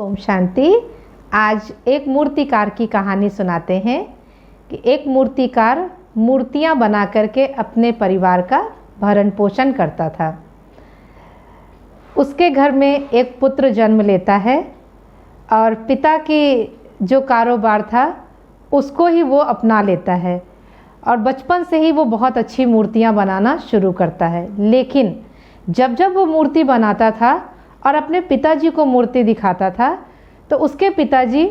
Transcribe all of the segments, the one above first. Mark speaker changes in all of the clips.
Speaker 1: ओम शांति। आज एक मूर्तिकार की कहानी सुनाते हैं कि एक मूर्तिकार मूर्तियां बना करके अपने परिवार का भरण पोषण करता था। उसके घर में एक पुत्र जन्म लेता है और पिता की जो कारोबार था उसको ही वो अपना लेता है और बचपन से ही वो बहुत अच्छी मूर्तियां बनाना शुरू करता है। लेकिन जब जब वो मूर्ति बनाता था और अपने पिताजी को मूर्ति दिखाता था तो उसके पिताजी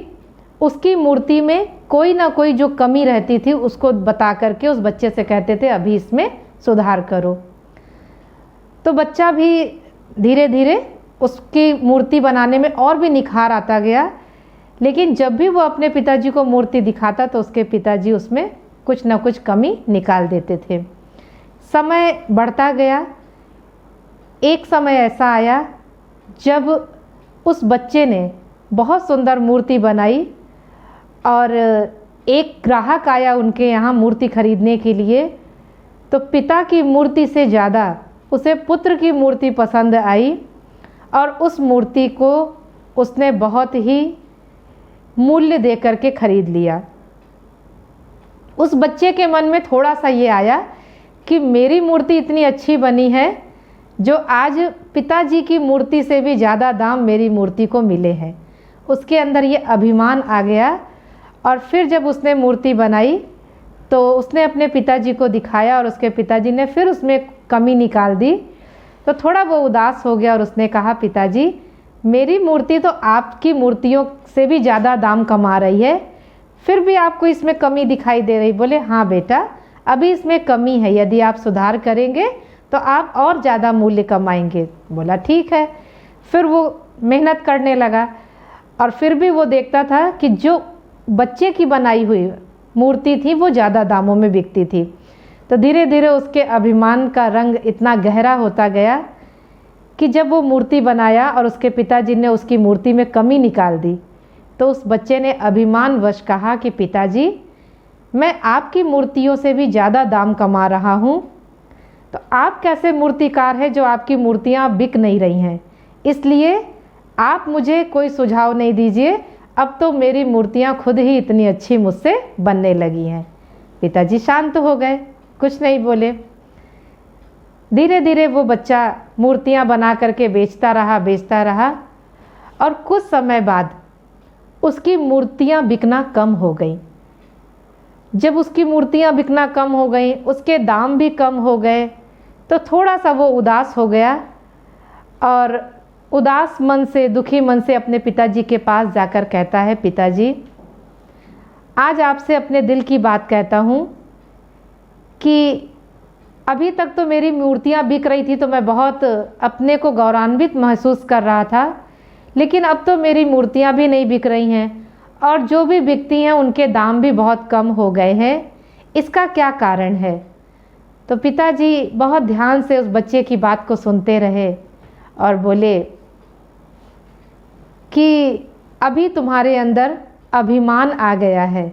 Speaker 1: उसकी मूर्ति में कोई ना कोई जो कमी रहती थी उसको बता करके उस बच्चे से कहते थे अभी इसमें सुधार करो। तो बच्चा भी धीरे धीरे उसकी मूर्ति बनाने में और भी निखार आता गया। लेकिन जब भी वो अपने पिताजी को मूर्ति दिखाता तो उसके पिताजी उसमें कुछ ना कुछ कमी निकाल देते थे। समय बढ़ता गया। एक समय ऐसा आया जब उस बच्चे ने बहुत सुंदर मूर्ति बनाई और एक ग्राहक आया उनके यहाँ मूर्ति खरीदने के लिए। तो पिता की मूर्ति से ज़्यादा उसे पुत्र की मूर्ति पसंद आई और उस मूर्ति को उसने बहुत ही मूल्य दे करके खरीद लिया। उस बच्चे के मन में थोड़ा सा ये आया कि मेरी मूर्ति इतनी अच्छी बनी है जो आज पिताजी की मूर्ति से भी ज़्यादा दाम मेरी मूर्ति को मिले हैं। उसके अंदर ये अभिमान आ गया और फिर जब उसने मूर्ति बनाई तो उसने अपने पिताजी को दिखाया और उसके पिताजी ने फिर उसमें कमी निकाल दी। तो थोड़ा वो उदास हो गया और उसने कहा पिताजी मेरी मूर्ति तो आपकी मूर्तियों से भी ज़्यादा दाम कमा रही है, फिर भी आपको इसमें कमी दिखाई दे रही। बोले हाँ बेटा अभी इसमें कमी है, यदि आप सुधार करेंगे तो आप और ज़्यादा मूल्य कमाएंगे। बोला ठीक है। फिर वो मेहनत करने लगा और फिर भी वो देखता था कि जो बच्चे की बनाई हुई मूर्ति थी वो ज़्यादा दामों में बिकती थी। तो धीरे धीरे उसके अभिमान का रंग इतना गहरा होता गया कि जब वो मूर्ति बनाया और उसके पिताजी ने उसकी मूर्ति में कमी निकाल दी तो उस बच्चे ने अभिमानवश कहा कि पिताजी मैं आपकी मूर्तियों से भी ज़्यादा दाम कमा रहा हूँ, तो आप कैसे मूर्तिकार हैं जो आपकी मूर्तियाँ बिक नहीं रही हैं, इसलिए आप मुझे कोई सुझाव नहीं दीजिए, अब तो मेरी मूर्तियाँ खुद ही इतनी अच्छी मुझसे बनने लगी हैं। पिताजी शांत हो गए, कुछ नहीं बोले। धीरे धीरे वो बच्चा मूर्तियाँ बना करके बेचता रहा और कुछ समय बाद उसकी मूर्तियाँ बिकना कम हो गई। जब उसकी मूर्तियाँ बिकना कम हो गई, उसके दाम भी कम हो गए, तो थोड़ा सा वो उदास हो गया और उदास मन से दुखी मन से अपने पिताजी के पास जाकर कहता है पिताजी आज आपसे अपने दिल की बात कहता हूँ कि अभी तक तो मेरी मूर्तियाँ बिक रही थी तो मैं बहुत अपने को गौरवान्वित महसूस कर रहा था, लेकिन अब तो मेरी मूर्तियाँ भी नहीं बिक रही हैं और जो भी बिकती हैं उनके दाम भी बहुत कम हो गए हैं, इसका क्या कारण है। तो पिताजी बहुत ध्यान से उस बच्चे की बात को सुनते रहे और बोले कि अभी तुम्हारे अंदर अभिमान आ गया है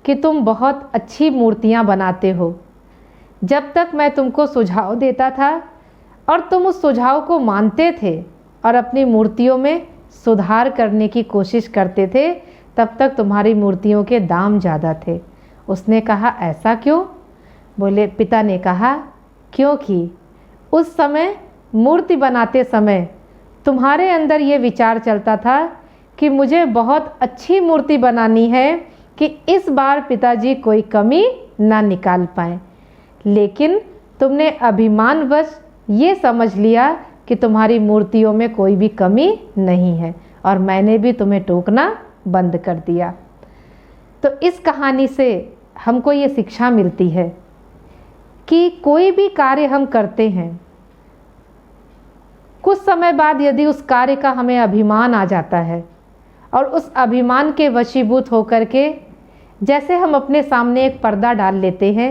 Speaker 1: कि तुम बहुत अच्छी मूर्तियां बनाते हो। जब तक मैं तुमको सुझाव देता था और तुम उस सुझाव को मानते थे और अपनी मूर्तियों में सुधार करने की कोशिश करते थे, तब तक तुम्हारी मूर्तियों के दाम ज़्यादा थे। उसने कहा ऐसा क्यों? बोले पिता ने कहा क्योंकि उस समय मूर्ति बनाते समय तुम्हारे अंदर ये विचार चलता था कि मुझे बहुत अच्छी मूर्ति बनानी है कि इस बार पिताजी कोई कमी ना निकाल पाए, लेकिन तुमने अभिमानवश ये समझ लिया कि तुम्हारी मूर्तियों में कोई भी कमी नहीं है और मैंने भी तुम्हें टोकना बंद कर दिया। तो इस कहानी से हमको ये शिक्षा मिलती है कि कोई भी कार्य हम करते हैं, कुछ समय बाद यदि उस कार्य का हमें अभिमान आ जाता है और उस अभिमान के वशीभूत होकर के जैसे हम अपने सामने एक पर्दा डाल लेते हैं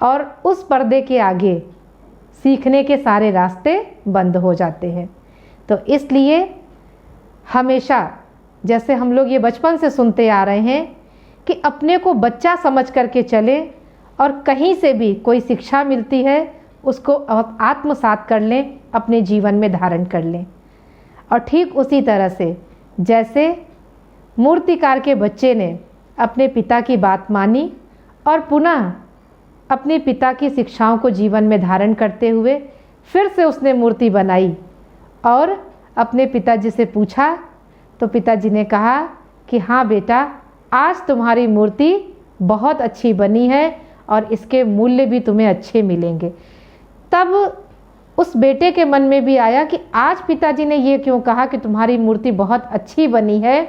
Speaker 1: और उस पर्दे के आगे सीखने के सारे रास्ते बंद हो जाते हैं। तो इसलिए हमेशा जैसे हम लोग ये बचपन से सुनते आ रहे हैं कि अपने को बच्चा समझ करके चले और कहीं से भी कोई शिक्षा मिलती है उसको आत्मसात कर लें, अपने जीवन में धारण कर लें। और ठीक उसी तरह से जैसे मूर्तिकार के बच्चे ने अपने पिता की बात मानी और पुनः अपने पिता की शिक्षाओं को जीवन में धारण करते हुए फिर से उसने मूर्ति बनाई और अपने पिताजी से पूछा, तो पिताजी ने कहा कि हाँ बेटा, आज तुम्हारी मूर्ति बहुत अच्छी बनी है और इसके मूल्य भी तुम्हें अच्छे मिलेंगे। तब उस बेटे के मन में भी आया कि आज पिताजी ने ये क्यों कहा कि तुम्हारी मूर्ति बहुत अच्छी बनी है।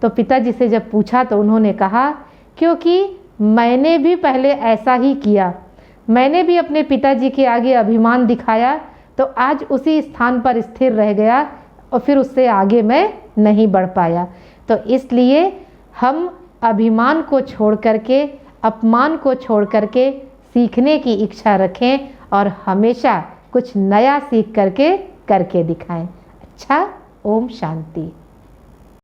Speaker 1: तो पिताजी से जब पूछा तो उन्होंने कहा, क्योंकि मैंने भी पहले ऐसा ही किया, मैंने भी अपने पिताजी के आगे अभिमान दिखाया तो आज उसी स्थान पर स्थिर रह गया और फिर उससे आगे मैं नहीं बढ़ पाया। तो इसलिए हम अभिमान को छोड़ करके, अपमान को छोड़ करके सीखने की इच्छा रखें और हमेशा कुछ नया सीख करके दिखाएं। अच्छा, ओम शांति।